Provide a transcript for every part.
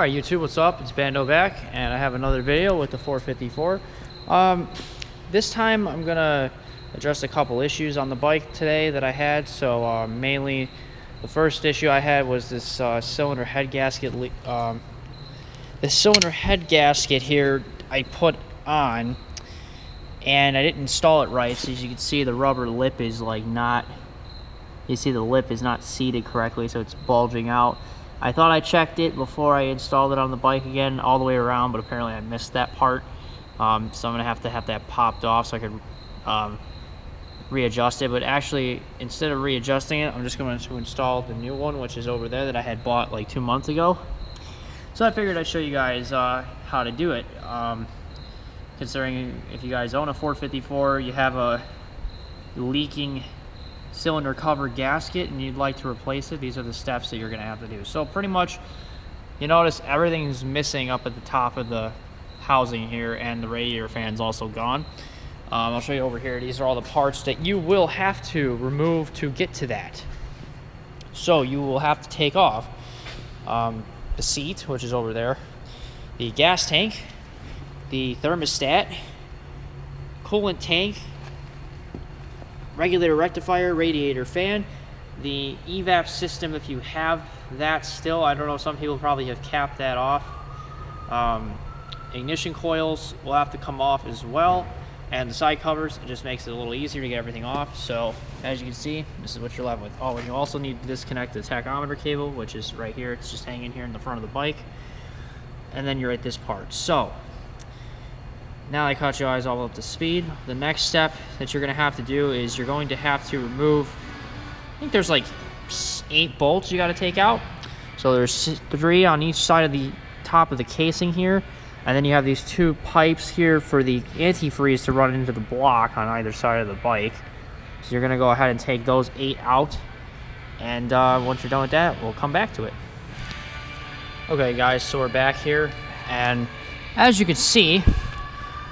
Alright YouTube, what's up? It's Bando back, and I have another video with the 454. This time I'm gonna address a couple issues on the bike today that I had. So mainly the first issue I had was this cylinder head gasket. This cylinder head gasket here I put on, and I didn't install it right. So as you can see, the rubber lip is like not. You see the lip is not seated correctly, so it's bulging out. I thought I checked it before I installed it on the bike again all the way around, but apparently I missed that part. So I'm gonna have that popped off so I could readjust it. But actually, instead of readjusting it, I'm just going to install the new one, which is over there, that I had bought like 2 months ago. So I figured I'd show you guys how to do it. Considering if you guys own a 454, you have a leaking cylinder cover gasket and you'd like to replace it, these are the steps that you're going to have to do. So pretty much, you notice everything's missing up at the top of the housing here, and the radiator fan's also gone. I'll show you over here. These are all the parts that you will have to remove to get to that. So you will have to take off the seat, which is over there, the gas tank, the thermostat, coolant tank, regulator rectifier, radiator fan, the evap system if you have that still. I don't know, some people probably have capped that off. Ignition coils will have to come off as well, and the side covers. It just makes it a little easier to get everything off. So as you can see, this is what you're left with. Oh, and you also need to disconnect the tachometer cable, which is right here. It's just hanging here in the front of the bike, and then you're at this part. So now I caught you guys all up to speed. The next step that you're going to have to do is you're going to have to remove, I think there's like 8 bolts you got to take out. So there's 3 on each side of the top of the casing here, and then you have these 2 pipes here for the antifreeze to run into the block on either side of the bike. So you're going to go ahead and take those 8 out, and once you're done with that, we'll come back to it. Okay guys, so we're back here, and as you can see,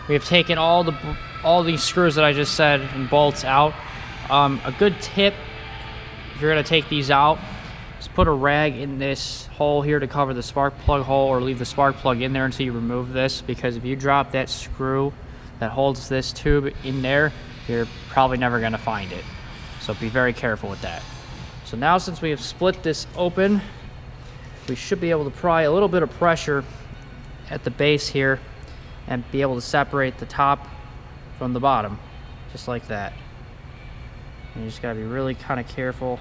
we have taken all these screws that I just said and bolts out. A good tip, if you're going to take these out, is put a rag in this hole here to cover the spark plug hole, or leave the spark plug in there until you remove this, because if you drop that screw that holds this tube in there, you're probably never going to find it. So be very careful with that. So now, since we have split this open, we should be able to apply a little bit of pressure at the base here and be able to separate the top from the bottom, just like that. And you just gotta be really kind of careful,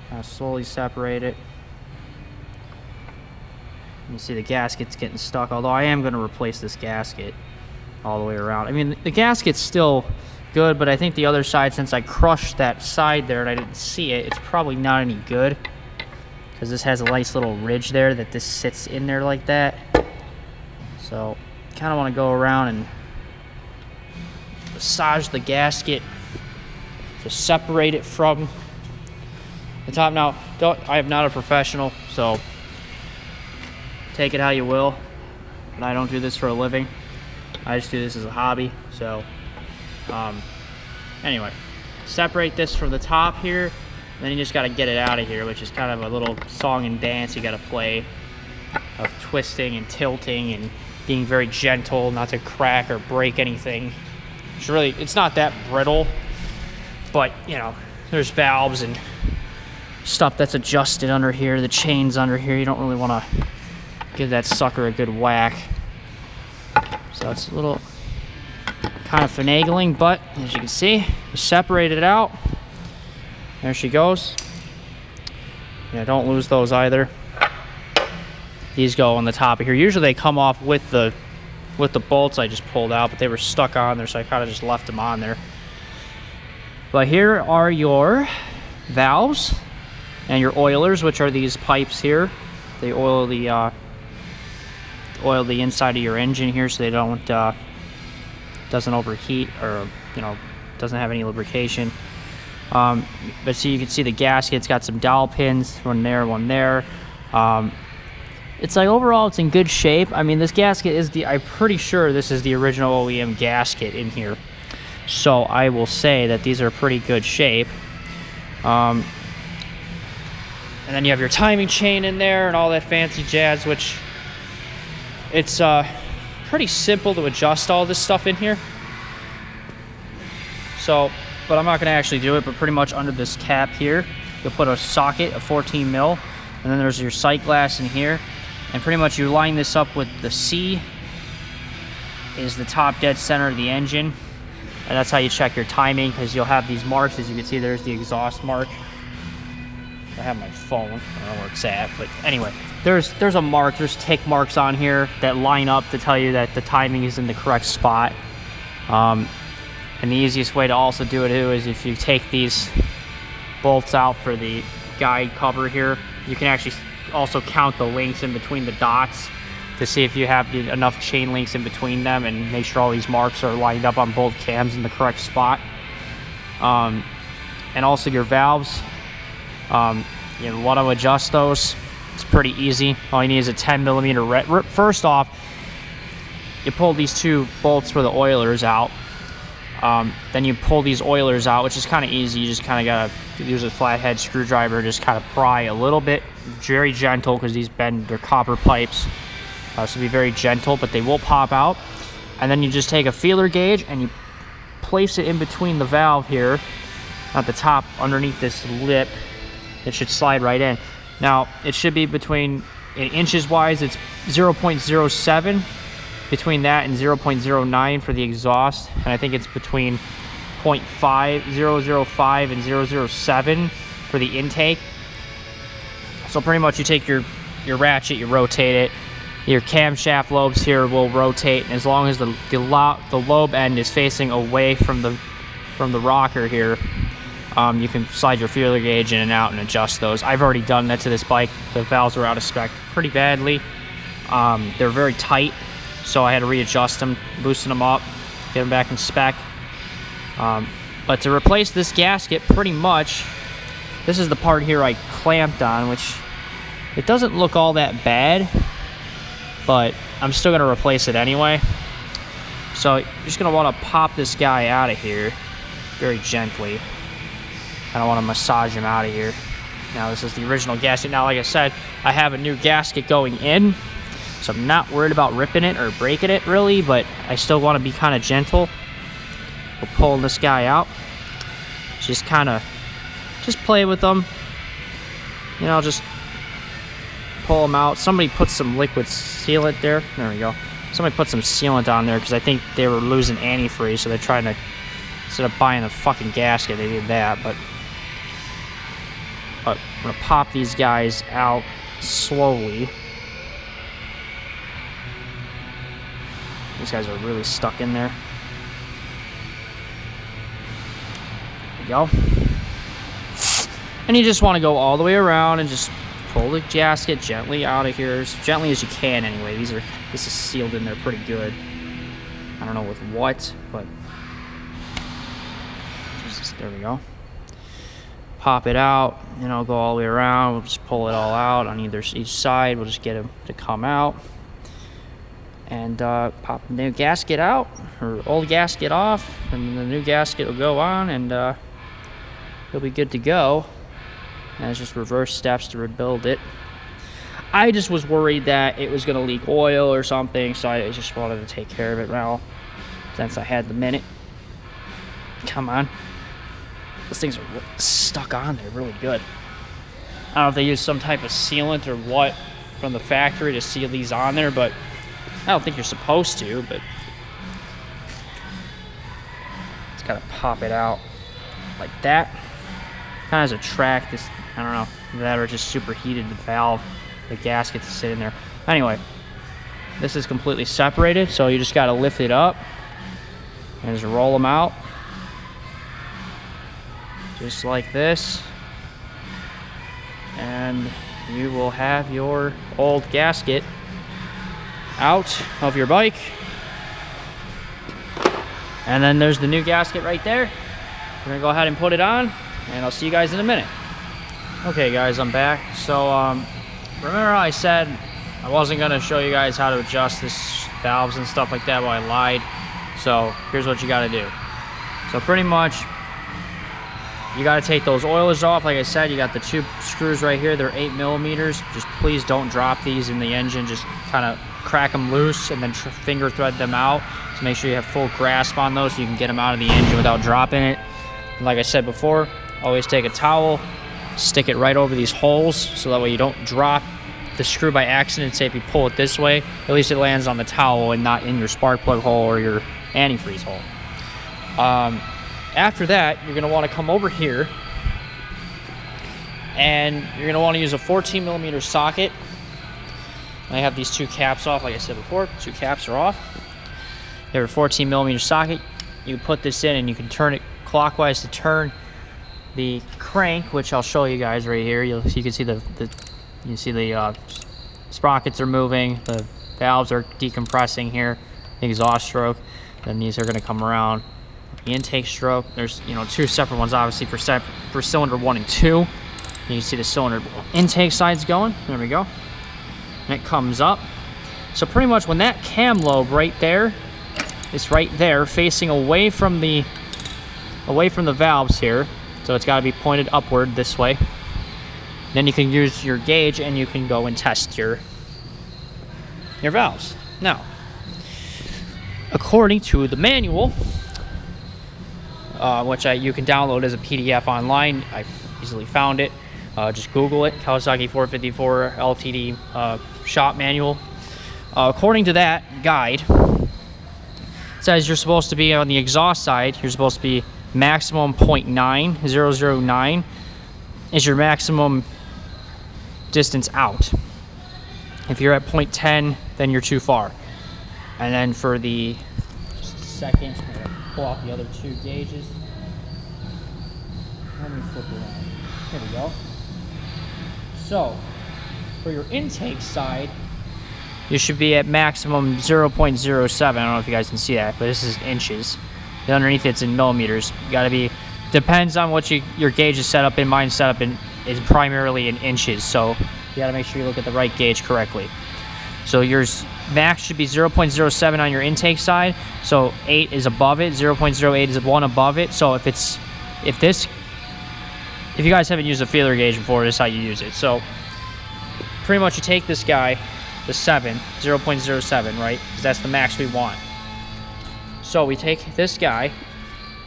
kind of slowly separate it. You see the gasket's getting stuck, although I am gonna replace this gasket all the way around. I mean, the gasket's still good, but I think the other side, since I crushed that side there and I didn't see it, it's probably not any good, because this has a nice little ridge there that this sits in there like that. So kind of want to go around and massage the gasket to separate it from the top. Now, I am not a professional, so take it how you will, but I don't do this for a living. I just do this as a hobby. So anyway, separate this from the top here, and then you just got to get it out of here, which is kind of a little song and dance you got to play of twisting and tilting and being very gentle not to crack or break anything. It's not that brittle, but you know, there's valves and stuff that's adjusted under here, the chains under here. You don't really want to give that sucker a good whack. So it's a little kind of finagling, but as you can see, you separate it out. There she goes. Yeah, don't lose those either. These go on the top of here. Usually they come off with the bolts I just pulled out, but they were stuck on there, so I kind of just left them on there. But here are your valves and your oilers, which are these pipes here. They oil the inside of your engine here, so they don't doesn't overheat, or you know, doesn't have any lubrication. But so you can see the gasket's got some dowel pins, one there, one there. It's like overall it's in good shape. I mean, this gasket is I'm pretty sure this is the original OEM gasket in here. So I will say that these are pretty good shape. And And then you have your timing chain in there and all that fancy jazz, which it's pretty simple to adjust all this stuff in here. So, but I'm not gonna actually do it, but pretty much under this cap here, you'll put a socket, a 14 mil, and then there's your sight glass in here. And pretty much you line this up with the C is the top dead center of the engine. And that's how you check your timing, because you'll have these marks. As you can see, there's the exhaust mark. I have my phone, I don't know where it's at, but anyway, there's a mark, there's tick marks on here that line up to tell you that the timing is in the correct spot. And the easiest way to also do it too is if you take these bolts out for the guide cover here, you can actually also count the links in between the dots to see if you have enough chain links in between them and make sure all these marks are lined up on both cams in the correct spot. And also your valves. You want to adjust those. It's pretty easy. All you need is a 10mm. First off, you pull these two bolts for the oilers out. Then you pull these oilers out, which is kind of easy. You just kind of gotta use a flathead screwdriver, just kind of pry a little bit, very gentle, because they're copper pipes. So be very gentle, but they will pop out. And then you just take a feeler gauge and you place it in between the valve here at the top underneath this lip. It should slide right in. Now, it should be between, in inches wise, it's 0.07 between that and 0.09 for the exhaust. And I think it's between 0.005 and 0.007 for the intake. So pretty much you take your ratchet, you rotate it. Your camshaft lobes here will rotate, and as long as the lobe end is facing away from the rocker here, you can slide your feeler gauge in and out and adjust those. I've already done that to this bike. The valves were out of spec pretty badly. They're very tight, so I had to readjust them, loosen them up, get them back in spec. But to replace this gasket, pretty much, this is the part here I clamped on, which it doesn't look all that bad, but I'm still gonna replace it anyway. So you're just gonna wanna pop this guy out of here very gently. I don't wanna massage him out of here. Now this is the original gasket. Now, like I said, I have a new gasket going in, so I'm not worried about ripping it or breaking it really, but I still wanna be kinda gentle. We're pulling this guy out. Just play with them. You know, just pull them out. Somebody put some liquid sealant there. There we go. Somebody put some sealant on there because I think they were losing antifreeze, so they're trying to, instead of buying a fucking gasket, they did that. But I'm gonna pop these guys out slowly. These guys are really stuck in there. There we go. And you just want to go all the way around and just pull the gasket gently out of here, as gently as you can anyway. This is sealed in there pretty good. I don't know with what, but there we go. Pop it out, you know, go all the way around. We'll just pull it all out on each side. We'll just get them to come out. And pop the new gasket out, or old gasket off, and the new gasket will go on, and you'll be good to go. And it's just reverse steps to rebuild it. I just was worried that it was going to leak oil or something, so I just wanted to take care of it now, since I had the minute. Come on. Those things are stuck on there really good. I don't know if they use some type of sealant or what from the factory to seal these on there, but I don't think you're supposed to, but just gotta pop it out like that. Kind of has a track, this, I don't know, that or just superheated the valve, the gasket to sit in there. Anyway, this is completely separated, so you just gotta lift it up and just roll them out. Just like this. And you will have your old gasket out of your bike. And then there's the new gasket right there. We're gonna go ahead and put it on, and I'll see you guys in a minute. Okay guys, I'm back. So remember how I said I wasn't gonna show you guys how to adjust this valves and stuff like that? Well, I lied. So here's what you gotta do. So pretty much you got to take those oilers off. Like I said, you got the 2 screws right here. They're 8 millimeters. Just please don't drop these in the engine. Just kind of crack them loose and then finger thread them out. So make sure you have full grasp on those so you can get them out of the engine without dropping it. And like I said before, always take a towel, stick it right over these holes so that way you don't drop the screw by accident. Say if you pull it this way, at least it lands on the towel and not in your spark plug hole or your antifreeze hole. After that, you're going to want to come over here and you're going to want to use a 14 millimeter socket. I have these 2 caps off, like I said before. 2 caps are off. You have a 14 millimeter socket. You put this in and you can turn it clockwise to turn the crank, which I'll show you guys right here. You can see the sprockets are moving, the valves are decompressing here, the exhaust stroke. Then these are going to come around the intake stroke. There's 2 separate ones obviously for cylinder 1 and 2. You can see the cylinder intake side's going. There we go. And it comes up. So pretty much when that cam lobe right there is right there facing away from the valves here, so it's got to be pointed upward this way. Then you can use your gauge and you can go and test your valves. Now, according to the manual, which you can download as a PDF online, I easily found it. Just Google it, Kawasaki 454 LTD shop manual. According to that guide, it says you're supposed to be on the exhaust side, you're supposed to be maximum 0.9009 is your maximum distance out. If you're at 0.10, then you're too far. And then for the, just a second, I'm gonna pull out the other 2 gauges. Let me flip it around. Here we go. So, for your intake side, you should be at maximum 0.07. I don't know if you guys can see that, but this is inches. The underneath it's in millimeters. You gotta be, depends on what your gauge is set up in. Mine's set up in, is primarily in inches. So you gotta make sure you look at the right gauge correctly. So yours max should be 0.07 on your intake side. So 8 is above it, 0.08 is 1 above it. So if you guys haven't used a feeler gauge before, this is how you use it. So pretty much you take this guy, the 0.07, right? Because that's the max we want. So we take this guy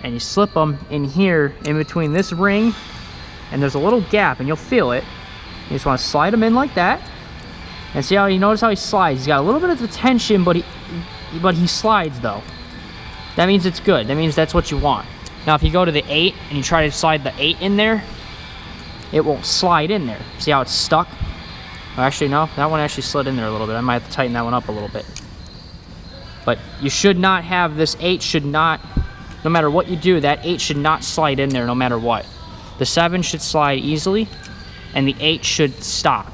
and you slip them in here in between this ring, and there's a little gap and you'll feel it. You just want to slide them in like that. And see how you notice how he slides? He's got a little bit of the tension, but he slides though. That means it's good. That means that's what you want. Now if you go to the 8 and you try to slide the 8 in there, it won't slide in there. See how it's stuck? Oh, actually no, that one actually slid in there a little bit. I might have to tighten that one up a little bit. But you should not have this 8 should not, no matter what you do, that 8 should not slide in there no matter what. The 7 should slide easily and the 8 should stop.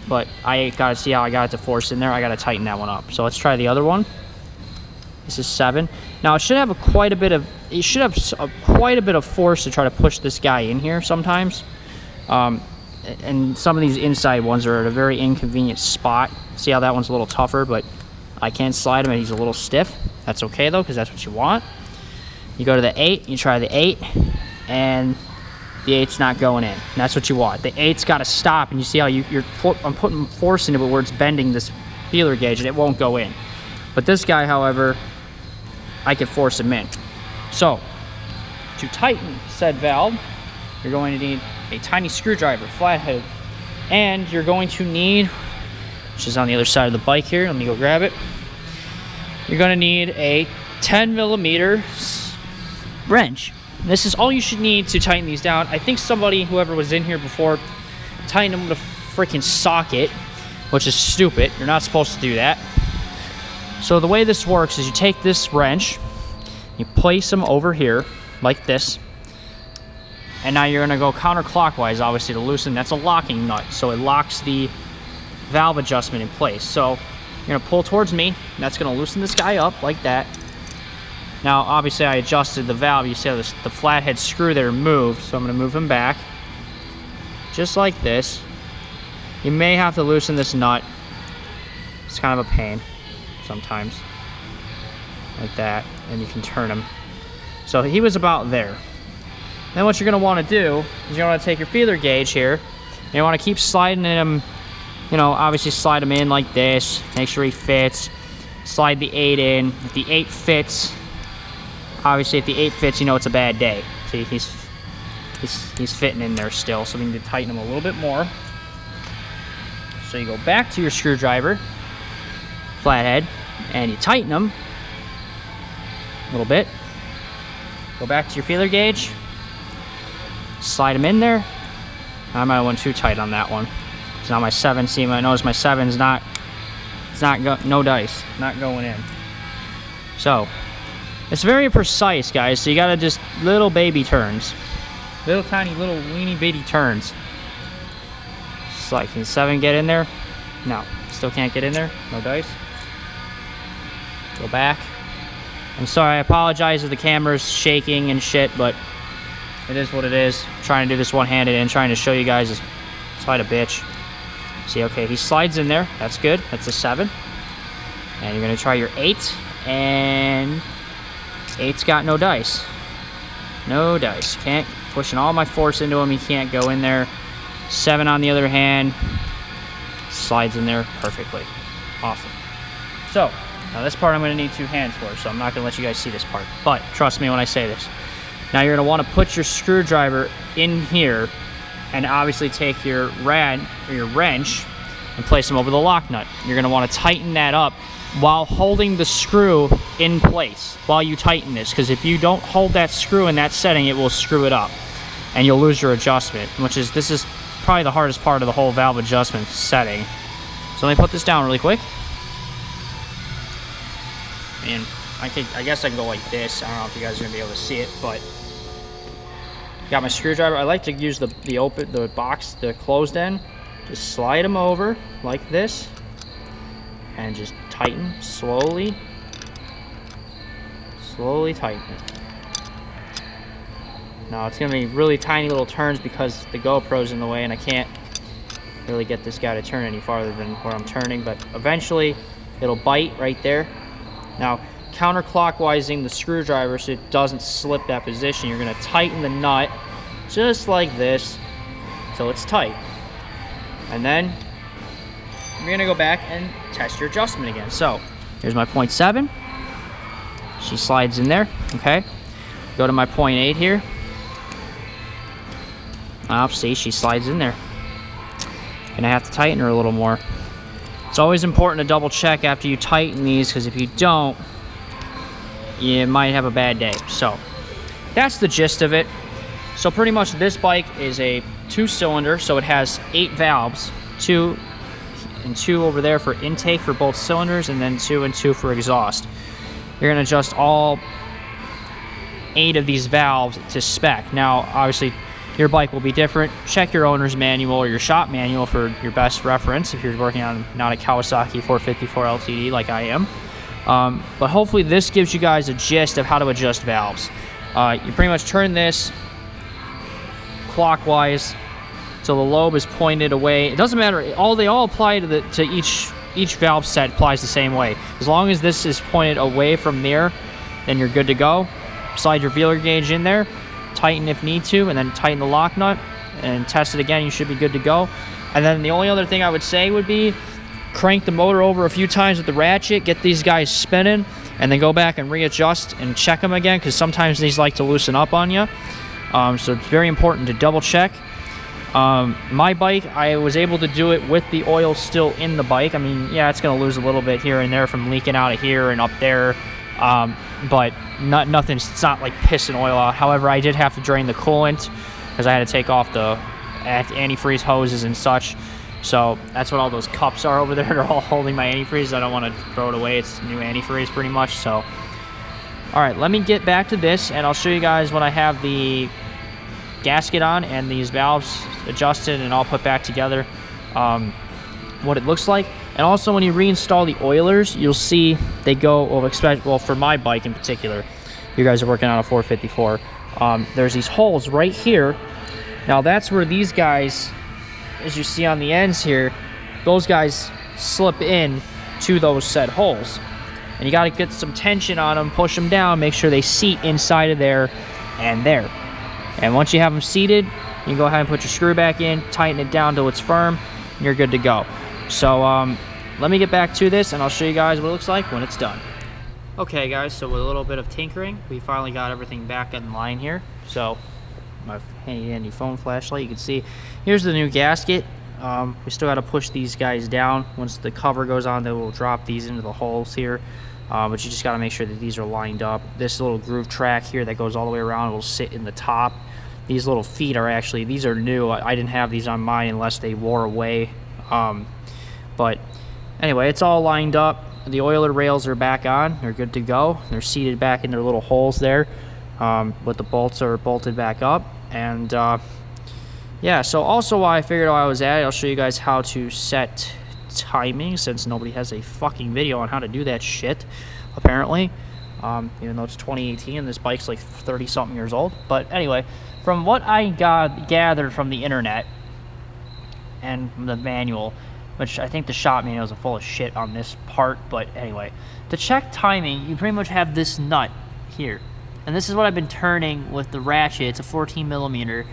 But I gotta see how I got it to force in there. I gotta tighten that one up. So let's try the other one. This is 7. Now it should have quite a bit of force to try to push this guy in here sometimes. And some of these inside ones are at a very inconvenient spot. See how that one's a little tougher, but I can't slide him and he's a little stiff. That's okay though, because that's what you want. You go to the 8, you try the 8, and the 8's not going in. And that's what you want. The 8's got to stop, and you see how I'm putting force into it where it's bending this feeler gauge, and it won't go in. But this guy, however, I can force him in. So, to tighten said valve, you're going to need a tiny screwdriver, flathead, and you're going to need, which is on the other side of the bike here, let me go grab it. You're going to need a 10 millimeter wrench. This is all you should need to tighten these down. I think whoever was in here before, tightened them with a freaking socket, which is stupid. You're not supposed to do that. So the way this works is you take this wrench, you place them over here like this, and now you're gonna go counterclockwise, obviously, to loosen. That's a locking nut, so it locks the valve adjustment in place. So you're gonna pull towards me, and that's gonna loosen this guy up like that. Now, obviously, I adjusted the valve. You see how the flathead screw there moved, so I'm gonna move him back, just like this. You may have to loosen this nut. It's kind of a pain sometimes, like that, and you can turn them. So he was about there. Then what you're gonna wanna do is you're gonna take your feeler gauge here, and you wanna keep sliding him, you know, obviously slide him in like this, make sure he fits. Slide the 8 in. If the 8 fits, obviously if the 8 fits, you know it's a bad day. See, he's fitting in there still, so we need to tighten him a little bit more. So you go back to your screwdriver, flathead, and you tighten them a little bit. Go back to your feeler gauge, slide them in there. I might have went too tight on that one. It's now my 7. See, I notice my 7's not, no dice, not going in. So, it's very precise, guys, so you gotta just little baby turns. Little tiny, little weeny bitty turns. It's like, can 7 get in there? No, still can't get in there, no dice. Go back. I'm sorry, I apologize if the camera's shaking and shit, but it is what it is. I'm trying to do this one-handed and trying to show you guys this side of bitch. See, okay, he slides in there. That's good. That's a 7. And you're gonna try your 8, and 8's got no dice. No dice. Can't, pushing all my force into him, he can't go in there. 7 on the other hand, slides in there perfectly. Awesome. So, now this part I'm gonna need 2 hands for, so I'm not gonna let you guys see this part. But, trust me when I say this. Now you're gonna wanna put your screwdriver in here, and obviously take your rad or your wrench and place them over the lock nut. You're gonna wanna tighten that up while holding the screw in place while you tighten this, because if you don't hold that screw in that setting, it will screw it up and you'll lose your adjustment, this is probably the hardest part of the whole valve adjustment setting. So let me put this down really quick. And I guess I can go like this. I don't know if you guys are gonna be able to see it, but got my screwdriver. I like to use the box, the closed end. Just slide them over like this, and just tighten slowly. Slowly tighten it. Now it's gonna be really tiny little turns because the GoPro's in the way, and I can't really get this guy to turn any farther than where I'm turning. But eventually, it'll bite right there. Now, counterclockwising the screwdriver so it doesn't slip that position, you're going to tighten the nut just like this until it's tight. And then you're going to go back and test your adjustment again. So here's my 0.7. She slides in there. Okay. Go to my 0.8 here. Oh, see, she slides in there. Gonna have to tighten her a little more. It's always important to double check after you tighten these, because if you don't, you might have a bad day. So that's the gist of it. So pretty much this bike is a 2-cylinder, so it has 8 valves, 2 and 2 over there for intake for both cylinders, and then 2 and 2 for exhaust. You're gonna adjust all 8 of these valves to spec. Now, obviously, your bike will be different. Check your owner's manual or your shop manual for your best reference if you're working on not a Kawasaki 454 LTD like I am. But hopefully this gives you guys a gist of how to adjust valves. You pretty much turn this clockwise so the lobe is pointed away. It doesn't matter. They all apply to each valve set applies the same way. As long as this is pointed away from there, then you're good to go. Slide your feeler gauge in there, tighten if need to, and then tighten the lock nut and test it again. You should be good to go. And then the only other thing I would say would be crank the motor over a few times with the ratchet, get these guys spinning, and then go back and readjust and check them again, because sometimes these like to loosen up on you. So it's very important to double check. My bike, I was able to do it with the oil still in the bike. I mean, yeah, it's going to lose a little bit here and there from leaking out of here and up there, but it's not like pissing oil out. However, I did have to drain the coolant because I had to take off the antifreeze hoses and such. So that's what all those cups are over there. They're all holding my antifreeze. I don't want to throw it away. It's new antifreeze pretty much. So, all right, let me get back to this, and I'll show you guys when I have the gasket on and these valves adjusted and all put back together, what it looks like. And also when you reinstall the oilers, you'll see they go, well, for my bike in particular, you guys are working on a 454, there's these holes right here. Now that's where these guys, as you see on the ends here, those guys slip in to those said holes. And you got to get some tension on them, push them down, make sure they seat inside of there and there. And once you have them seated, you can go ahead and put your screw back in, tighten it down till it's firm, and you're good to go. So let me get back to this and I'll show you guys what it looks like when it's done. Okay guys, so with a little bit of tinkering, we finally got everything back in line here. So my handy phone flashlight, you can see here's the new gasket. We still got to push these guys down. Once the cover goes on, then we'll drop these into the holes here. But you just got to make sure that these are lined up. This little groove track here that goes all the way around will sit in the top. These little feet are actually, these are new. I didn't have these on mine unless they wore away. But anyway, it's all lined up. The oiler rails are back on. They're good to go. They're seated back in their little holes there. But the bolts are bolted back up. And yeah, so also while I figured out I was at it, I'll show you guys how to set timing, since nobody has a fucking video on how to do that shit, apparently. Even though it's 2018 and this bike's like 30 something years old. But anyway, from what I gathered from the internet and the manual, which I think the shop manuals are full of shit on this part, but anyway, to check timing, you pretty much have this nut here. And this is what I've been turning with the ratchet. It's a 14 millimeter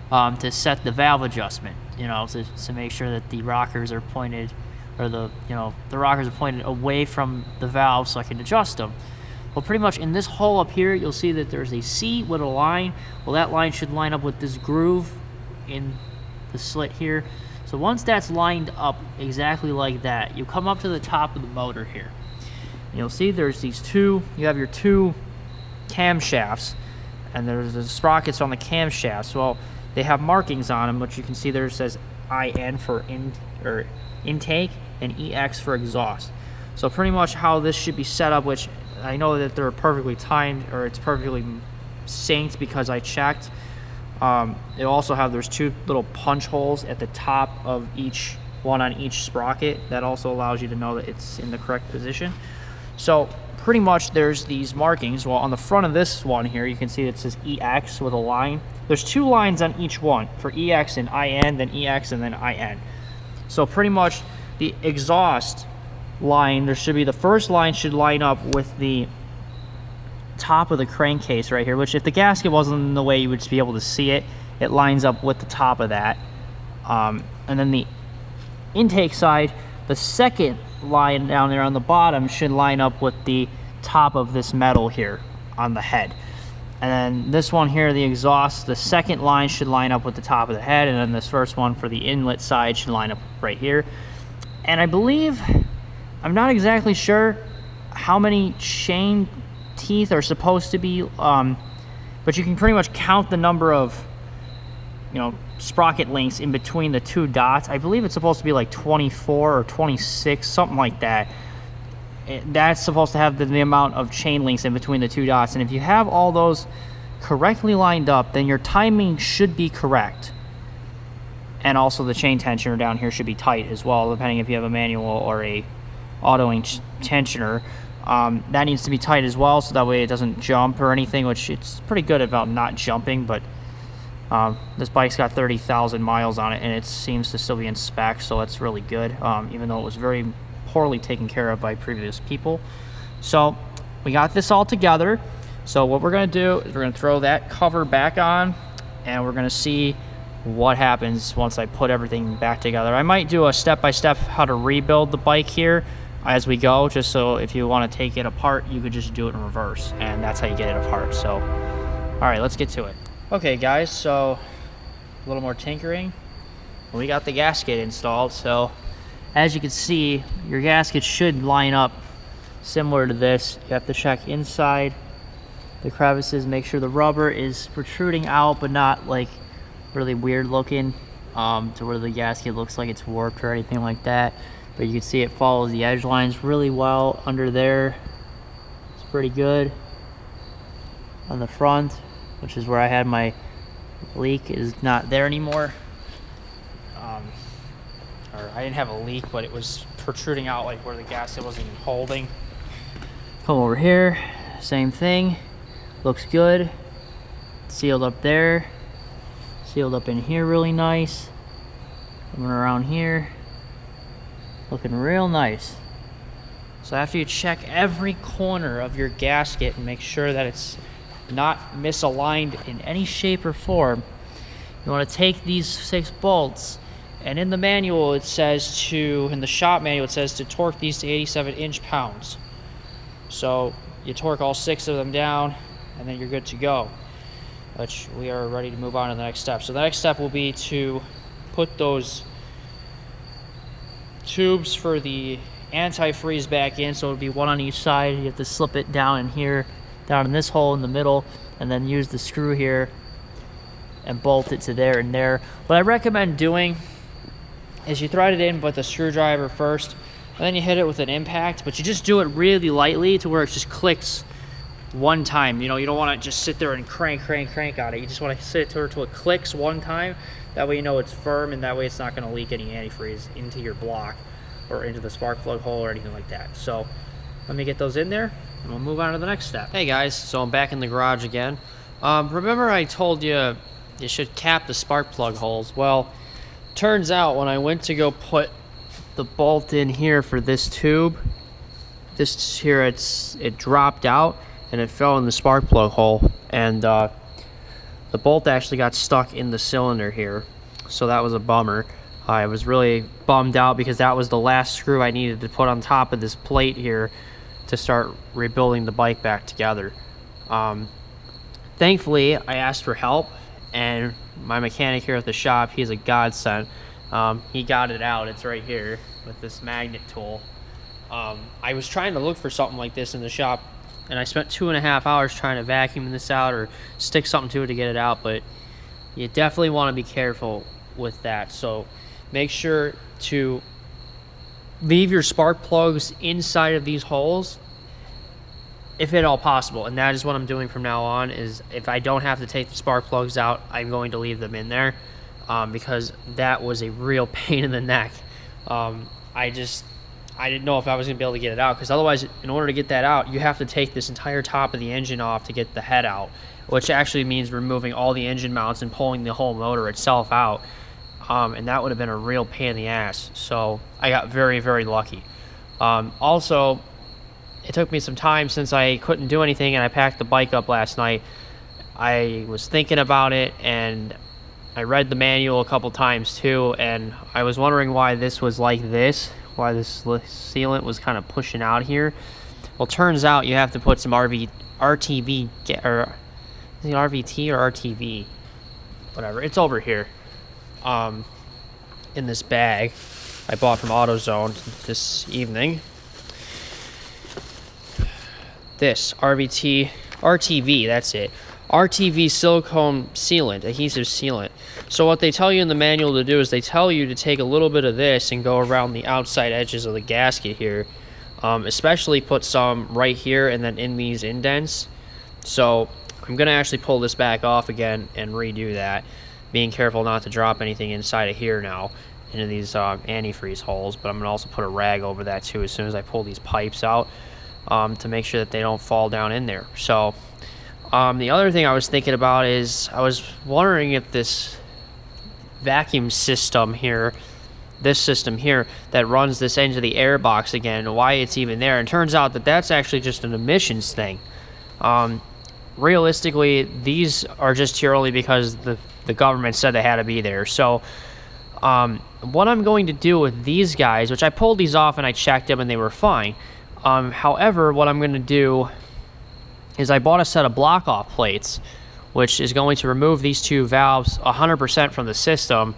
to set the valve adjustment, you know, to make sure that the rockers are pointed, or the rockers are pointed away from the valve so I can adjust them. Well, pretty much in this hole up here, you'll see that there's a C with a line. Well, that line should line up with this groove in the slit here. So once that's lined up exactly like that, you come up to the top of the motor here. And you'll see there's these two, you have your two camshafts, and there's the sprockets on the camshafts. Well, they have markings on them, which you can see there says IN for intake and EX for exhaust. So pretty much how this should be set up, which I know that they're perfectly timed, or it's perfectly synced because I checked. They also have, there's two little punch holes at the top of each one on each sprocket. That also allows you to know that it's in the correct position. So pretty much there's these markings. Well, on the front of this one here, you can see it says EX with a line. There's two lines on each one for EX and IN, then EX and then IN. So pretty much the exhaust line, there should be, the first line should line up with the top of the crankcase right here, which if the gasket wasn't in the way, you would just be able to see it. It lines up with the top of that. And then the intake side, the second line down there on the bottom should line up with the top of this metal here on the head. And then this one here, the exhaust, the second line should line up with the top of the head, and then this first one for the inlet side should line up right here. And I believe, I'm not exactly sure how many chain teeth are supposed to be, but you can pretty much count the number of, you know, sprocket links in between the two dots. I believe it's supposed to be like 24 or 26, something like that. That's supposed to have the amount of chain links in between the two dots. And if you have all those correctly lined up, then your timing should be correct. And also the chain tensioner down here should be tight as well, depending if you have a manual or a auto tensioner. That needs to be tight as well, so that way it doesn't jump or anything, which it's pretty good about not jumping. But this bike's got 30,000 miles on it, and it seems to still be in spec, so that's really good, even though it was very poorly taken care of by previous people. So we got this all together. So what we're going to do is we're going to throw that cover back on, and we're going to see what happens once I put everything back together. I might do a step-by-step how to rebuild the bike here as we go, just so if you want to take it apart, you could just do it in reverse, and that's how you get it apart. So all right, let's get to it. Okay guys, so a little more tinkering. We got the gasket installed. So as you can see, your gasket should line up similar to this. You have to check inside the crevices, make sure the rubber is protruding out but not like really weird looking, to where the gasket looks like it's warped or anything like that. But you can see it follows the edge lines really well under there. It's pretty good. On the front, which is where I had my leak, is not there anymore. Or I didn't have a leak, but it was protruding out like where the gasket wasn't even holding. Come over here, same thing. Looks good. Sealed up there. Sealed up in here really nice. Coming around here. Looking real nice. So after you check every corner of your gasket and make sure that it's not misaligned in any shape or form, you want to take these 6 bolts, and in the manual it says to, in the shop manual it says to torque these to 87 inch-pounds. So you torque all 6 of them down, and then you're good to go. Which we are ready to move on to the next step. So the next step will be to put those tubes for the antifreeze back in, so it'll be one on each side. You have to slip it down in here, down in this hole in the middle, and then use the screw here and bolt it to there and there. What I recommend doing is you thread it in with a screwdriver first, and then you hit it with an impact, but you just do it really lightly to where it just clicks one time. You know, you don't want to just sit there and crank on it. You just want to sit it till it clicks one time. That way you know it's firm, and that way it's not going to leak any antifreeze into your block or into the spark plug hole or anything like that. So let me get those in there, and we'll move on to the next step. Hey guys, so I'm back in the garage again. Remember I told you you should cap the spark plug holes? Well, turns out when I went to go put the bolt in here for this tube, this here, it dropped out and it fell in the spark plug hole, and the bolt actually got stuck in the cylinder here, so that was a bummer. I was really bummed out because that was the last screw I needed to put on top of this plate here to start rebuilding the bike back together. Thankfully, I asked for help, and my mechanic here at the shop, he's a godsend. He got it out. It's right here with this magnet tool. I was trying to look for something like this in the shop, and I spent 2.5 hours trying to vacuum this out or stick something to it to get it out, but you definitely want to be careful with that. So make sure to leave your spark plugs inside of these holes if at all possible, and that is what I'm doing from now on. Is if I don't have to take the spark plugs out, I'm going to leave them in there, because that was a real pain in the neck. I didn't know if I was going to be able to get it out, because otherwise, in order to get that out, you have to take this entire top of the engine off to get the head out, which actually means removing all the engine mounts and pulling the whole motor itself out, and that would have been a real pain in the ass. So I got very, very lucky. Also, it took me some time since I couldn't do anything and I packed the bike up last night. I was thinking about it, and I read the manual a couple times too, and I was wondering why this was like this, why this sealant was kind of pushing out here. Well, turns out you have to put some RTV, or is it RVT or RTV? Whatever, it's over here. In this bag I bought from AutoZone this evening. This RTV, that's it. RTV silicone sealant, adhesive sealant. So what they tell you in the manual to do is they tell you to take a little bit of this and go around the outside edges of the gasket here. Especially put some right here and then in these indents. So I'm going to actually pull this back off again and redo that, being careful not to drop anything inside of here now into these antifreeze holes. But I'm going to also put a rag over that too as soon as I pull these pipes out, to make sure that they don't fall down in there. So the other thing I was thinking about is I was wondering if this vacuum system here, this system here that runs this into the air box again, why it's even there. And it turns out that that's actually just an emissions thing. Realistically, these are just here only because the government said they had to be there. So what I'm going to do with these guys, which I pulled these off and I checked them and they were fine. However, what I'm going to do is I bought a set of block-off plates, which is going to remove these two valves 100% from the system,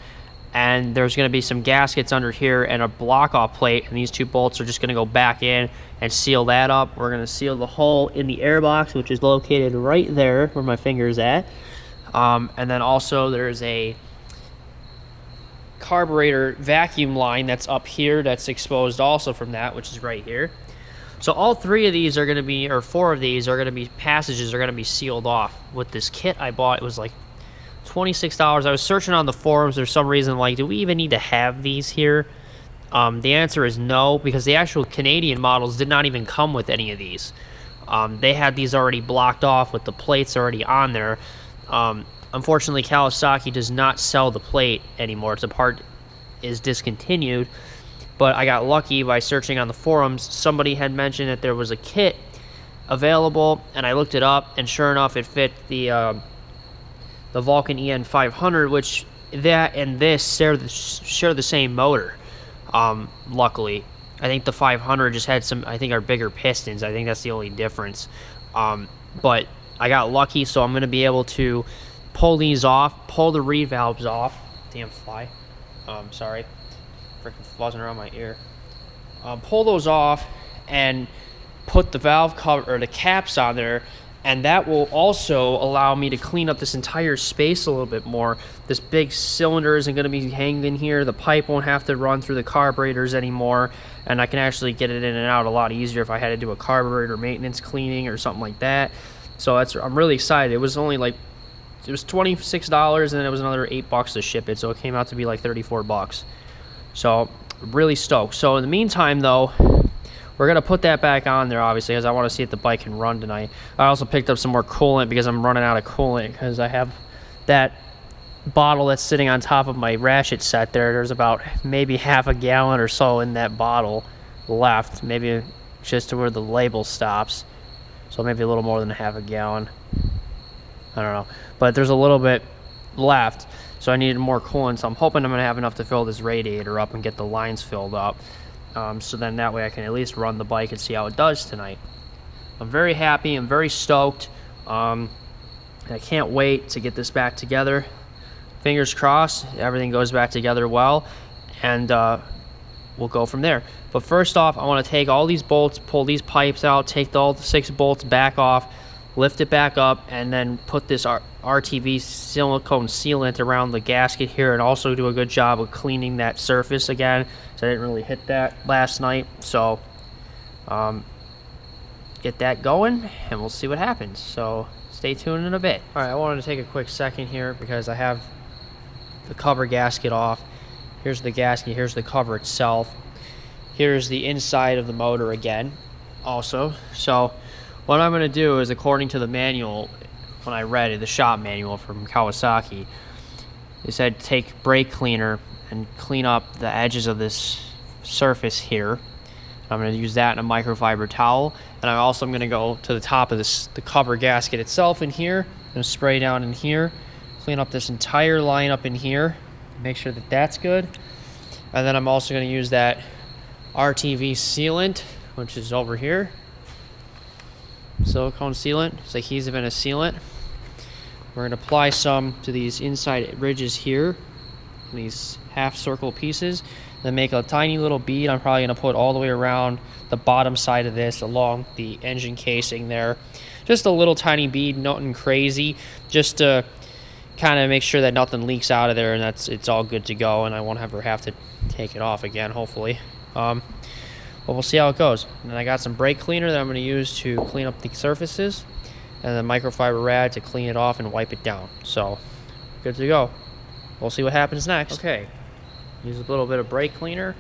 and there's going to be some gaskets under here and a block-off plate, and these two bolts are just going to go back in and seal that up. We're going to seal the hole in the air box, which is located right there where my finger is at, and then also there's a carburetor vacuum line that's up here that's exposed also from that, which is right here. So all three of these are going to be, or four of these are going to be, passages are going to be sealed off with this kit I bought. It was like $26. I was searching on the forums. There's some reason like, do we even need to have these here? The answer is no, because the actual Canadian models did not even come with any of these. They had these already blocked off with the plates already on there. Unfortunately, Kawasaki does not sell the plate anymore. The part is discontinued. but I got lucky by searching on the forums. Somebody had mentioned that there was a kit available, and I looked it up, and sure enough, it fit the Vulcan EN 500, which that and this share the same motor. Luckily, I think the 500 just had some, I think, are bigger pistons. I think that's the only difference. But I got lucky, so I'm going to be able to pull these off, pull the reed valves off. Damn fly. Sorry. Freaking buzzing around my ear. Pull those off and put the valve cover or the caps on there, and that will also allow me to clean up this entire space a little bit more. This big cylinder isn't going to be hanging in here. The pipe won't have to run through the carburetors anymore, and I can actually get it in and out a lot easier if I had to do a carburetor maintenance cleaning or something like that. So I'm really excited. It was only like, it was $26, and then it was another $8 to ship it, so it came out to be like $34. So really stoked. So in the meantime, though, we're going to put that back on there, obviously, because I want to see if the bike can run tonight. I also picked up some more coolant because I'm running out of coolant, because I have that bottle that's sitting on top of my ratchet set there. There's about maybe half a gallon or so in that bottle left, maybe just to where the label stops. So maybe a little more than half a gallon. I don't know. But there's a little bit left, so I needed more coolant. So I'm hoping I'm going to have enough to fill this radiator up and get the lines filled up. So then that way I can at least run the bike and see how it does tonight. I'm very happy. I'm very stoked. I can't wait to get this back together. Fingers crossed, everything goes back together well, and we'll go from there. But first off, I want to take all these bolts, pull these pipes out, take all the 6 bolts back off, lift it back up, and then put this RTV silicone sealant around the gasket here, and also do a good job of cleaning that surface again. So I didn't really hit that last night. So get that going, and we'll see what happens. So stay tuned in a bit. All right, I wanted to take a quick second here because I have the cover gasket off. Here's the gasket, here's the cover itself. Here's the inside of the motor again also. So what I'm going to do is, according to the manual, when I read it, the shop manual from Kawasaki, it said take brake cleaner and clean up the edges of this surface here. I'm going to use that in a microfiber towel, and I also am going to go to the top of the cover gasket itself in here, and spray down in here, clean up this entire line up in here, make sure that that's good. And then I'm also going to use that RTV sealant, which is over here, silicone sealant. It's adhesive and a sealant. We're going to apply some to these inside ridges here, these half circle pieces, then make a tiny little bead. I'm probably going to put all the way around the bottom side of this along the engine casing there. Just a little tiny bead, nothing crazy, just to kind of make sure that nothing leaks out of there, and it's all good to go, and I won't ever have to take it off again, hopefully. But we'll see how it goes. And then I got some brake cleaner that I'm going to use to clean up the surfaces, and then microfiber rag to clean it off and wipe it down. So good to go. We'll see what happens next. Okay, use a little bit of brake cleaner,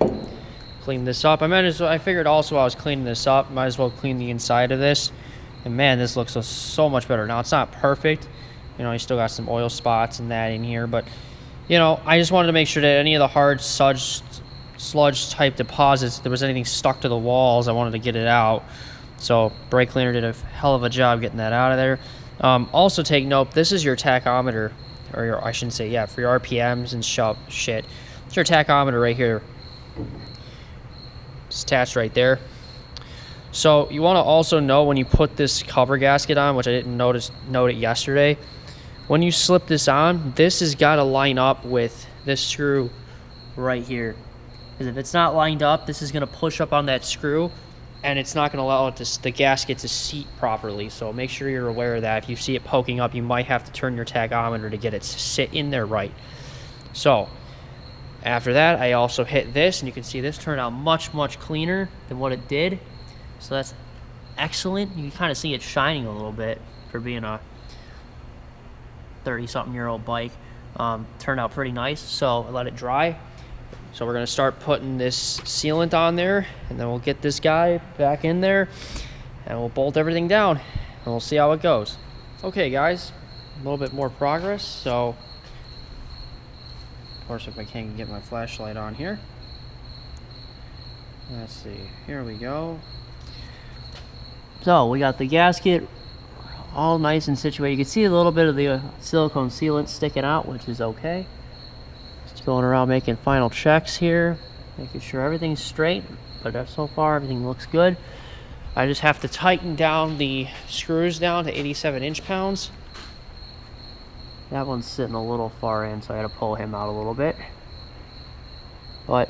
clean this up. I figured also while I was cleaning this up, might as well clean the inside of this. And man, this looks so much better. Now, it's not perfect. You know, you still got some oil spots and that in here, but you know, I just wanted to make sure that any of the hard sludge type deposits, if there was anything stuck to the walls, I wanted to get it out. So brake cleaner did a hell of a job getting that out of there. Also take note, this is your tachometer, or your, I shouldn't say, yeah, for your RPMs and shit. It's your tachometer right here. It's attached right there. So you want to also know when you put this cover gasket on, which I didn't note it yesterday, when you slip this on, this has got to line up with this screw right here. Because if it's not lined up, this is going to push up on that screw, and it's not going to allow the gasket to seat properly. So make sure you're aware of that. If you see it poking up, you might have to turn your tachometer to get it to sit in there right. So after that, I also hit this, and you can see this turned out much, much cleaner than what it did. So that's excellent. You can kind of see it shining a little bit for being a 30-something-year-old bike. Turned out pretty nice, so I let it dry. So we're going to start putting this sealant on there, and then we'll get this guy back in there, and we'll bolt everything down, and we'll see how it goes. Okay, guys, a little bit more progress. So, of course, if I can't get my flashlight on here. Let's see, here we go. So we got the gasket all nice and situated. You can see a little bit of the silicone sealant sticking out, which is okay. Just going around making final checks here, making sure everything's straight, but so far everything looks good. I just have to tighten down the screws down to 87 inch-pounds. That one's sitting a little far in, so I had to pull him out a little bit. But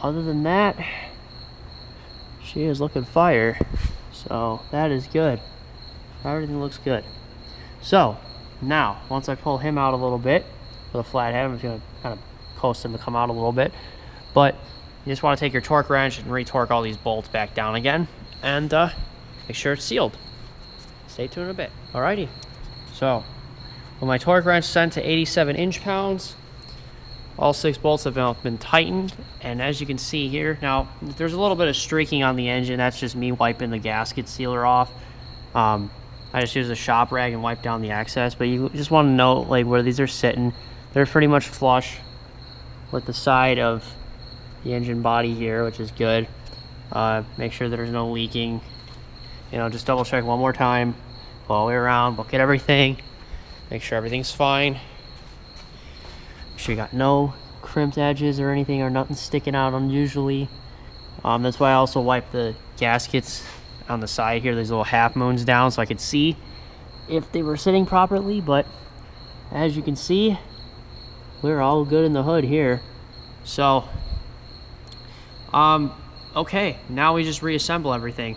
other than that, she is looking fire, so that is good. Everything looks good. So now, once I pull him out a little bit with a flat head, I'm just going to kind of coast him to come out a little bit. But you just want to take your torque wrench and re-torque all these bolts back down again, and make sure it's sealed. Stay tuned a bit. Alrighty. So with my torque wrench sent to 87 inch-pounds, all 6 bolts have been tightened, and as you can see here, now there's a little bit of streaking on the engine. That's just me wiping the gasket sealer off. I just use a shop rag and wipe down the excess, but you just want to know like where these are sitting. They're pretty much flush with the side of the engine body here, which is good. Make sure there's no leaking. You know, just double check one more time, go all the way around, look at everything, make sure everything's fine. Make sure you got no crimped edges or anything, or nothing sticking out unusually. That's why I also wipe the gaskets on the side here. There's little half moons down so I could see if they were sitting properly, but as you can see, we're all good in the hood here. So okay, now we just reassemble everything.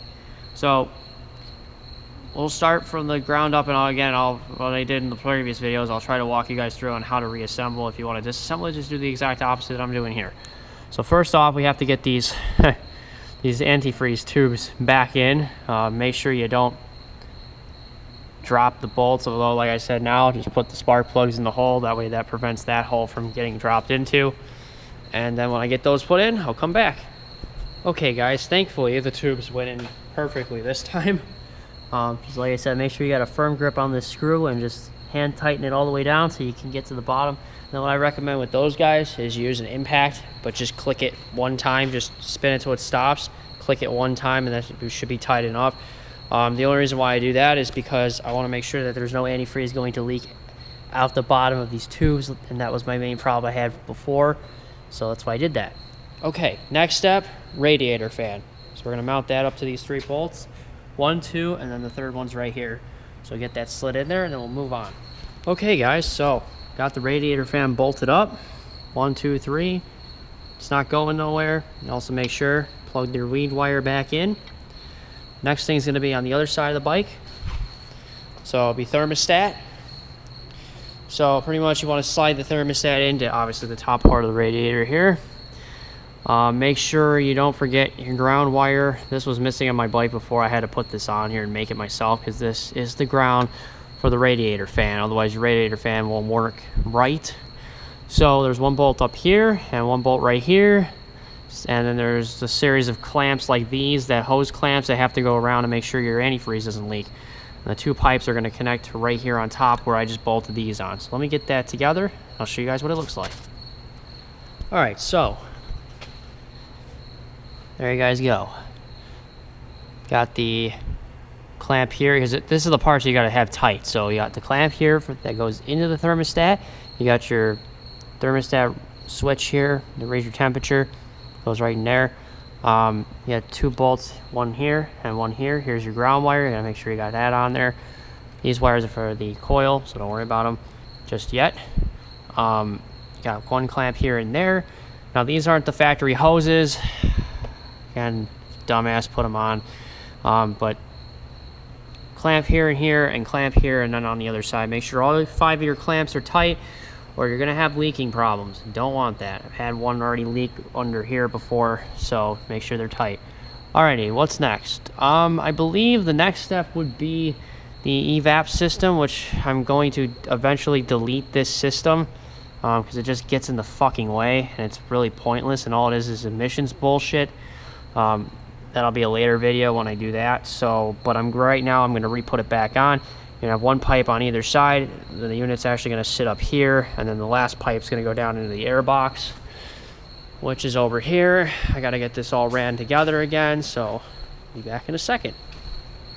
So we'll start from the ground up, and what I did in the previous videos, I'll try to walk you guys through on how to reassemble. If you want to disassemble it, just do the exact opposite I'm doing here. So first off, we have to get these these antifreeze tubes back in. Make sure you don't drop the bolts, although like I said, now just put the spark plugs in the hole. That way that prevents that hole from getting dropped into. And then when I get those put in, I'll come back. Okay guys, thankfully the tubes went in perfectly this time. Just like I said, make sure you got a firm grip on this screw and just hand tighten it all the way down so you can get to the bottom. And then what I recommend with those guys is use an impact, but just click it one time, just spin it till it stops, click it one time, and that should be tight enough. The only reason why I do that is because I want to make sure that there's no antifreeze going to leak out the bottom of these tubes, and that was my main problem I had before, so that's why I did that. Okay, next step, radiator fan. So we're going to mount that up to these 3 bolts. 1, 2, and then the third one's right here. So get that slid in there, and then we'll move on. Okay guys, so got the radiator fan bolted up. 1, 2, 3. It's not going nowhere. And also make sure, plug your lead wire back in. Next thing's gonna be on the other side of the bike. So it'll be thermostat. So pretty much you want to slide the thermostat into obviously the top part of the radiator here. Make sure you don't forget your ground wire. This was missing on my bike before. I had to put this on here and make it myself because this is the ground for the radiator fan. Otherwise your radiator fan won't work right. So there's 1 bolt up here and 1 bolt right here. And then there's a series of clamps like these, that hose clamps that have to go around to make sure your antifreeze doesn't leak. And the 2 pipes are going to connect to right here on top where I just bolted these on. So let me get that together. I'll show you guys what it looks like. Alright, so there you guys go. Got the clamp here, because this is the parts you got to have tight. So you got the clamp here that goes into the thermostat. You got your thermostat switch here to raise your temperature. Goes right in there. You got 2 bolts, 1 here and 1 here. Here's your ground wire. You gotta make sure you got that on there. These wires are for the coil, so don't worry about them just yet. Got 1 clamp here and there. Now these aren't the factory hoses. Again, dumbass put them on. But clamp here and here, and clamp here, and then on the other side. Make sure all 5 of your clamps are tight, or you're gonna have leaking problems. Don't want that. I've had one already leak under here before, so make sure they're tight. Alrighty, what's next? I believe the next step would be the evap system, which I'm going to eventually delete this system because it just gets in the fucking way and it's really pointless, and all it is emissions bullshit. That'll be a later video when I do that. So, but right now I'm going to re-put it back on. You have 1 pipe on either side. The unit's actually going to sit up here, and then the last pipe's going to go down into the air box. which is over here. I gotta get this all ran together again, so be back in a second.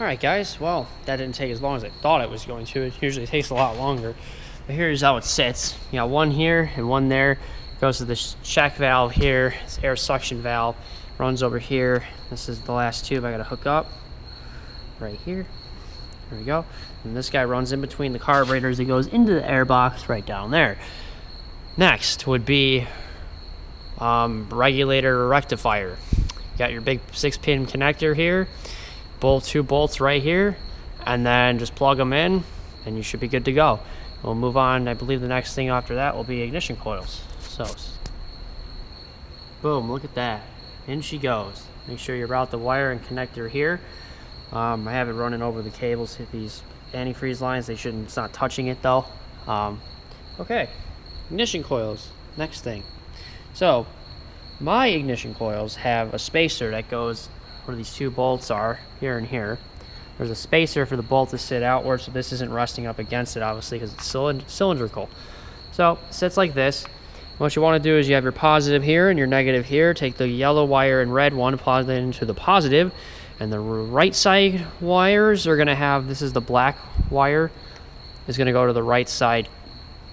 All right, guys, well, that didn't take as long as I thought it was going to. It usually takes a lot longer. But here's how it sits. You got one here and one there. Goes to this check valve here. This air suction valve runs over here. This is the last tube I gotta hook up right here. There we go. And this guy runs in between the carburetors. It goes into the air box right down there. Next would be regulator or rectifier. You got your big 6-pin connector here. Two bolts right here. And then just plug them in and you should be good to go. We'll move on. I believe the next thing after that will be ignition coils. So, boom, look at that. In she goes. Make sure you route the wire and connector here. I have it running over the cables, hit these antifreeze lines. It's not touching it though. Okay, ignition coils, next thing. So, my ignition coils have a spacer that goes where these two bolts are, here and here. There's a spacer for the bolt to sit outward, so this isn't resting up against it, obviously, because it's cylindrical. So, it sits like this. What you want to do is you have your positive here and your negative here. Take the yellow wire and red one, plug it into the positive, and the right side wires are going to have, this is the black wire, is going to go to the right side,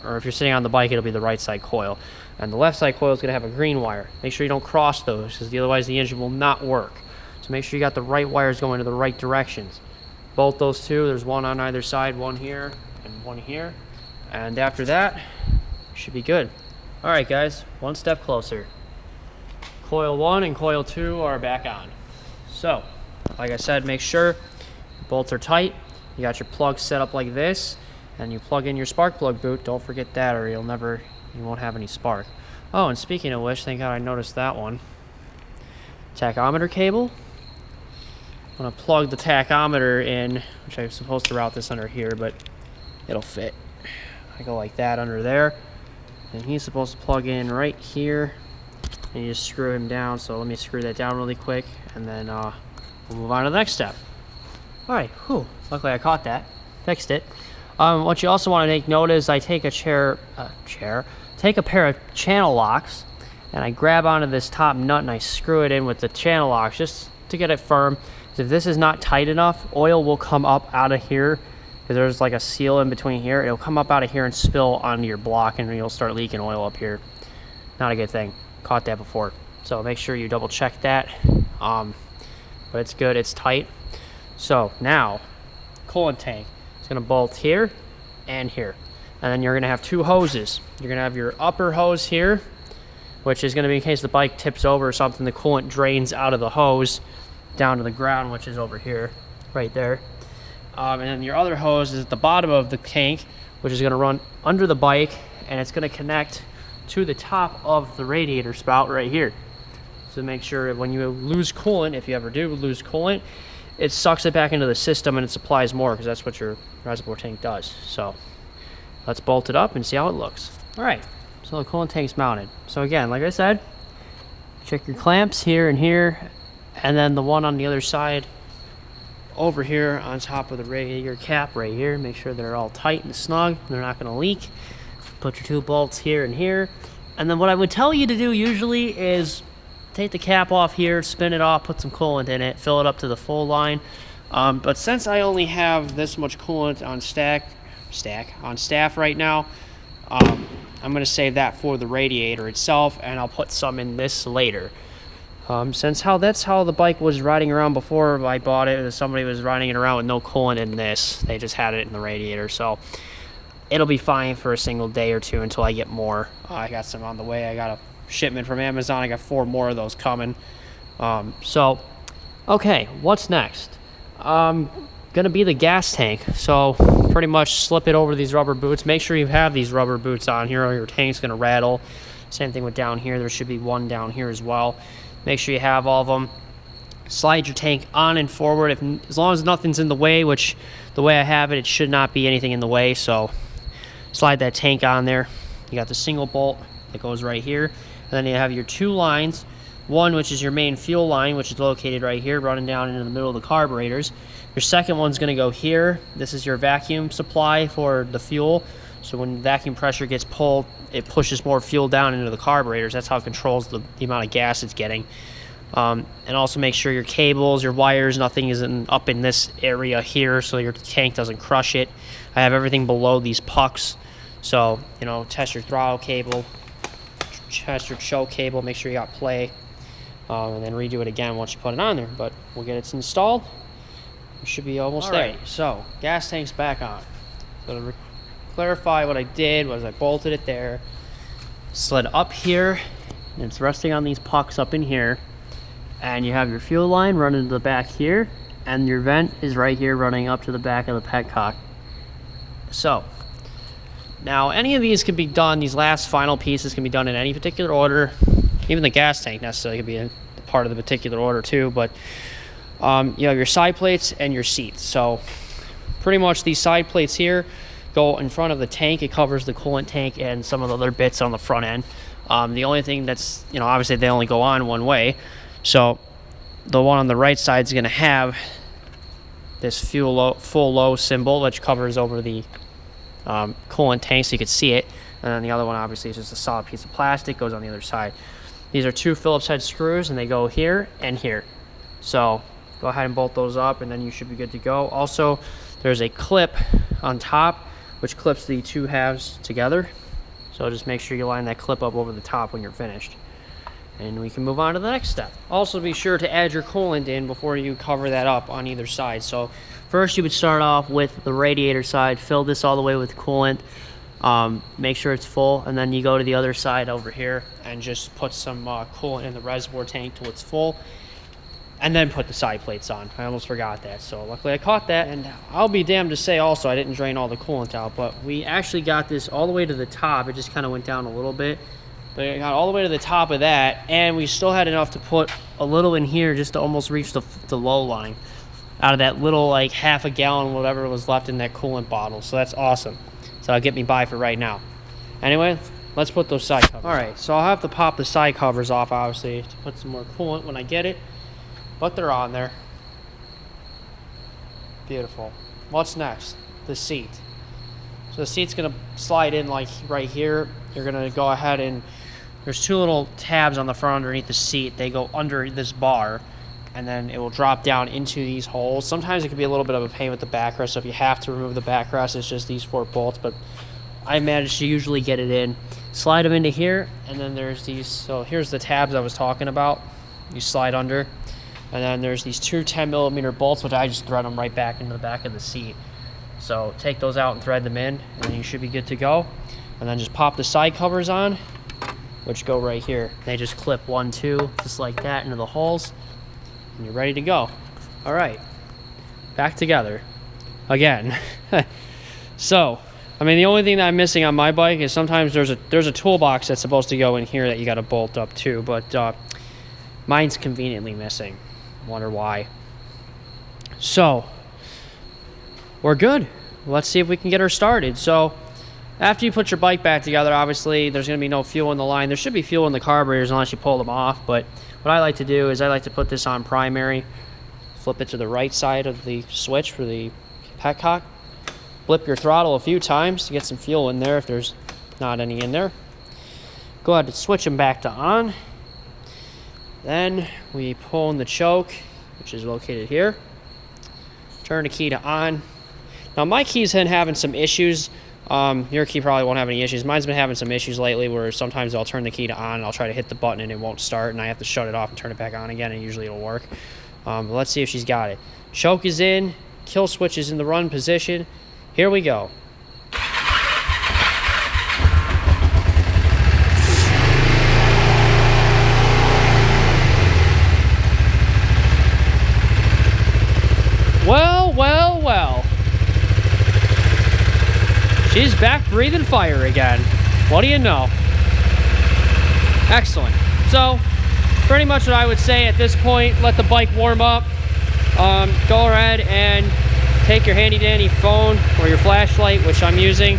or if you're sitting on the bike, it'll be the right side coil. And the left side coil is going to have a green wire. Make sure you don't cross those, because otherwise the engine will not work. So make sure you got the right wires going to the right directions. Bolt those two, there's one on either side, one here and one here. And after that, you should be good. All right, guys, one step closer. Coil 1 and coil 2 are back on. So, like I said, make sure bolts are tight. You got your plug set up like this, and you plug in your spark plug boot. Don't forget that, or you won't have any spark. Oh, and speaking of which, thank God I noticed that one. Tachometer cable. I'm gonna plug the tachometer in, which I'm supposed to route this under here, but it'll fit. I go like that under there. And he's supposed to plug in right here, and you just screw him down. So let me screw that down really quick, and then we'll move on to the next step. All right, whew, luckily I caught that, fixed it. What you also want to take note is I take a pair of channel locks, and I grab onto this top nut and I screw it in with the channel locks just to get it firm. If this is not tight enough, oil will come up out of here. Because there's like a seal in between here. It'll come up out of here and spill onto your block, and you'll start leaking oil up here. Not a good thing. Caught that before. So make sure you double check that. But it's good, it's tight. So now, coolant tank. It's gonna bolt here and here. And then you're gonna have two hoses. You're gonna have your upper hose here, which is gonna be in case the bike tips over or something, the coolant drains out of the hose down to the ground, which is over here, right there. And then your other hose is at the bottom of the tank, which is going to run under the bike, and it's going to connect to the top of the radiator spout right here. So make sure when you lose coolant, if you ever do lose coolant, it sucks it back into the system and it supplies more, because that's what your reservoir tank does. So let's bolt it up and see how it looks. All right, so the coolant tank's mounted. So again, like I said, check your clamps here and here, and then the one on the other side over here on top of the radiator cap right here. Make sure they're all tight and snug, they're not going to leak. Put your two bolts here and here, and then what I would tell you to do usually is take the cap off here, spin it off, put some coolant in it, fill it up to the full line. But since I only have this much coolant on staff right now, I'm going to save that for the radiator itself, and I'll put some in this later. Since that's how the bike was riding around before I bought it. Somebody was riding it around with no coolant in this. They just had it in the radiator, so it'll be fine for a single day or two until I get more. I got some on the way. I got a shipment from Amazon. I got 4 more of those coming. Okay, what's next? Gonna be the gas tank. So pretty much slip it over these rubber boots. Make sure you have these rubber boots on here or your tank's gonna rattle. Same thing with down here. There should be one down here as well. Make sure you have all of them. Slide your tank on and forward. As long as nothing's in the way, which the way I have it, it should not be anything in the way. So slide that tank on there. You got the single bolt that goes right here. And then you have your 2 lines. One, which is your main fuel line, which is located right here, running down into the middle of the carburetors. Your second one's going to go here. This is your vacuum supply for the fuel. So when vacuum pressure gets pulled it pushes more fuel down into the carburetors. That's how it controls the amount of gas it's getting. And also make sure your cables, your wires, nothing is up in this area here, so your tank doesn't crush it. I have everything below these pucks, so you know, test your throttle cable, test your choke cable, make sure you got play, and then redo it again once you put it on there. But we'll get it installed. We should be almost there. Right, so gas tank's back on. So to clarify, what I did was I bolted it there, slid up here, and it's resting on these pucks up in here. And you have your fuel line running to the back here, and your vent is right here running up to the back of the petcock. So now any of these can be done, these last final pieces can be done in any particular order. Even the gas tank necessarily could be a part of the particular order too, but you have your side plates and your seats. So pretty much these side plates here go in front of the tank. It covers the coolant tank and some of the other bits on the front end. The only thing that's, you know, obviously they only go on one way. So the one on the right side is going to have this full low symbol, which covers over the coolant tank so you can see it. And then the other one obviously is just a solid piece of plastic, goes on the other side. These are 2 Phillips head screws, and they go here and here. So go ahead and bolt those up, and then you should be good to go. Also, there's a clip on top which clips the 2 halves together. So just make sure you line that clip up over the top when you're finished. And we can move on to the next step. Also be sure to add your coolant in before you cover that up on either side. So first you would start off with the radiator side, fill this all the way with coolant, make sure it's full, and then you go to the other side over here and just put some coolant in the reservoir tank till it's full, and then put the side plates on. I almost forgot that, so luckily I caught that. And I'll be damned to say also I didn't drain all the coolant out, but we actually got this all the way to the top. It just kind of went down a little bit. But it got all the way to the top of that, and we still had enough to put a little in here just to almost reach the low line out of that little, like, half a gallon, whatever was left in that coolant bottle. So that's awesome. So that'll get me by for right now. Anyway, let's put those side covers. All right, so I'll have to pop the side covers off, obviously, to put some more coolant when I get it. But they're on there. Beautiful. What's next? The seat. So the seat's going to slide in like right here. You're going to go ahead and there's 2 little tabs on the front underneath the seat. They go under this bar, and then it will drop down into these holes. Sometimes it can be a little bit of a pain with the backrest, so if you have to remove the backrest, it's just these 4 bolts, but I managed to usually get it in. Slide them into here, and then there's these, so here's the tabs I was talking about. You slide under, and then there's these 2 10mm bolts, which I just thread them right back into the back of the seat. So take those out and thread them in, and then you should be good to go. And then just pop the side covers on, which go right here. They just clip 1, 2, just like that into the holes, and you're ready to go. All right, back together again. So, I mean, the only thing that I'm missing on my bike is sometimes there's a toolbox that's supposed to go in here that you got to bolt up too, but mine's conveniently missing. Wonder why. So, we're good. Let's see if we can get her started. So, after you put your bike back together, obviously, there's going to be no fuel in the line. There should be fuel in the carburetors unless you pull them off, but what I like to do is I like to put this on primary, flip it to the right side of the switch for the petcock, blip your throttle a few times to get some fuel in there if there's not any in there. Go ahead and switch them back to on. Then we pull in the choke, which is located here. Turn the key to on. Now my key's been having some issues. Your key probably won't have any issues. Mine's been having some issues lately where sometimes I'll turn the key to on and I'll try to hit the button and it won't start and I have to shut it off and turn it back on again, and usually it'll work. But let's see if she's got it. Choke is in, kill switch is in the run position. Here we go. Well, well, well. She's back breathing fire again. What do you know? Excellent. So, pretty much what I would say at this point, let the bike warm up. Go ahead and take your handy dandy phone or your flashlight, which I'm using.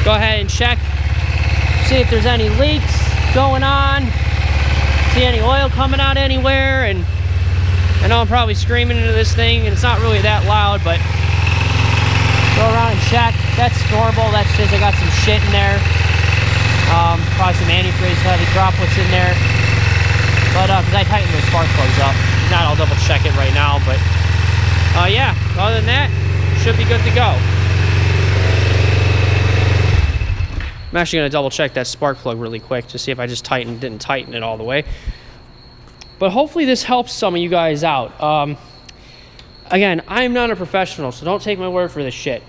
Go ahead and check. See if there's any leaks going on. See any oil coming out anywhere. And I know I'm probably screaming into this thing, and it's not really that loud, but go around and check. That's normal. That's just I got some shit in there. Probably some antifreeze, heavy droplets in there. But because I tightened those spark plugs up. Not, I'll double check it right now. But yeah, other than that, should be good to go. I'm actually going to double check that spark plug really quick to see if I just didn't tighten it all the way. But hopefully this helps some of you guys out. Again, I'm not a professional, so don't take my word for this shit.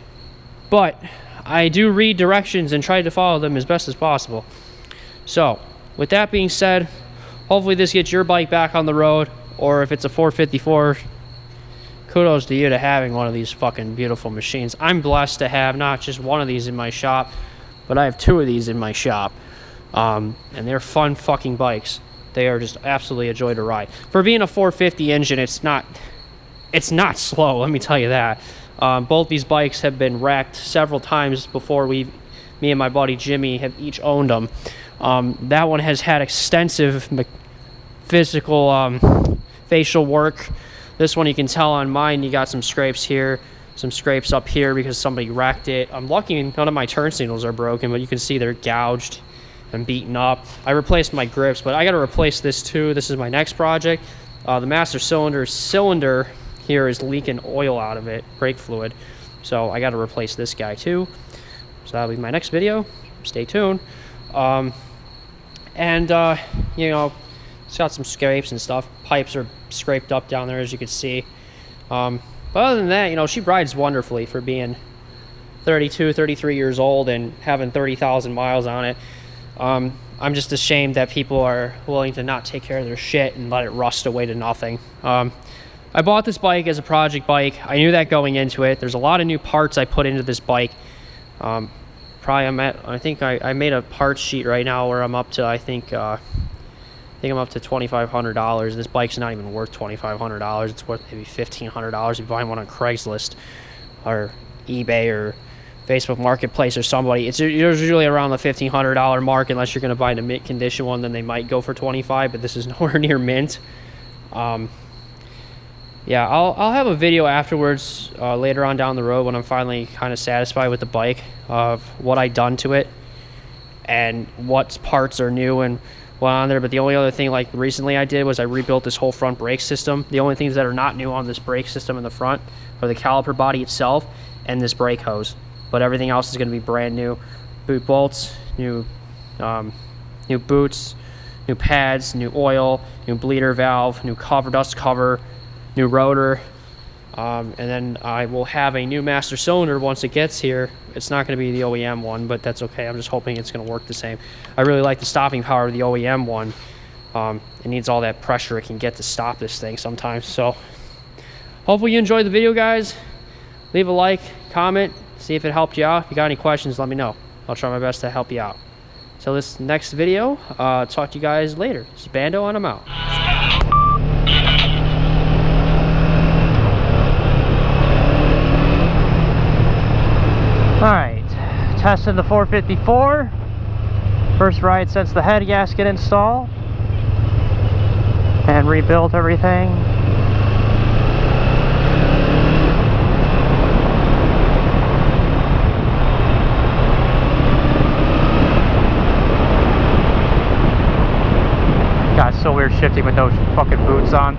But I do read directions and try to follow them as best as possible. So, with that being said, hopefully this gets your bike back on the road, or if it's a 454, kudos to you to having one of these fucking beautiful machines. I'm blessed to have not just one of these in my shop, but I have 2 of these in my shop. And they're fun fucking bikes. They are just absolutely a joy to ride. For being a 450 engine, it's not slow, let me tell you that. Both these bikes have been wrecked several times before me and my buddy Jimmy have each owned them. That one has had extensive physical facial work. This one, you can tell on mine, you got some scrapes here, some scrapes up here because somebody wrecked it. I'm lucky none of my turn signals are broken, but you can see they're gouged and beaten up. I replaced my grips, but I got to replace this too. This is my next project. The master cylinder here is leaking oil out of it, brake fluid. So I got to replace this guy too. So that'll be my next video. Stay tuned. You know, it's got some scrapes and stuff. Pipes are scraped up down there, as you can see. But other than that, you know, she rides wonderfully for being 32, 33 years old and having 30,000 miles on it. I'm just ashamed that people are willing to not take care of their shit and let it rust away to nothing. I bought this bike as a project bike. I knew that going into it. There's a lot of new parts I put into this bike. I think I made a parts sheet right now where I'm up to, I think I'm up to $2,500. This bike's not even worth $2,500. It's worth maybe $1,500 if you buy one on Craigslist or eBay or Facebook Marketplace or somebody. It's usually around the $1,500 mark unless you're going to buy the mint condition one. Then they might go for $25, but this is nowhere near mint. Yeah, I'll have a video afterwards later on down the road when I'm finally kind of satisfied with the bike of what I done to it and what parts are new and what on there. But the only other thing like recently I did was I rebuilt this whole front brake system. The only things that are not new on this brake system in the front are the caliper body itself and this brake hose. But everything else is going to be brand new. Boot bolts, new boots, new pads, new oil, new bleeder valve, new cover, dust cover, new rotor, and then I will have a new master cylinder once it gets here. It's not going to be the OEM one, but that's okay. I'm just hoping it's going to work the same. I really like the stopping power of the OEM one. It needs all that pressure it can get to stop this thing sometimes. So hopefully you enjoyed the video, guys. Leave a like, comment, see if it helped you out. If you got any questions, let me know. I'll try my best to help you out. So this next video, talk to you guys later. This is Bando and I'm out. Alright, tested the 454. First ride since the head gasket install. And rebuilt everything. God, it's so weird shifting with those fucking boots on.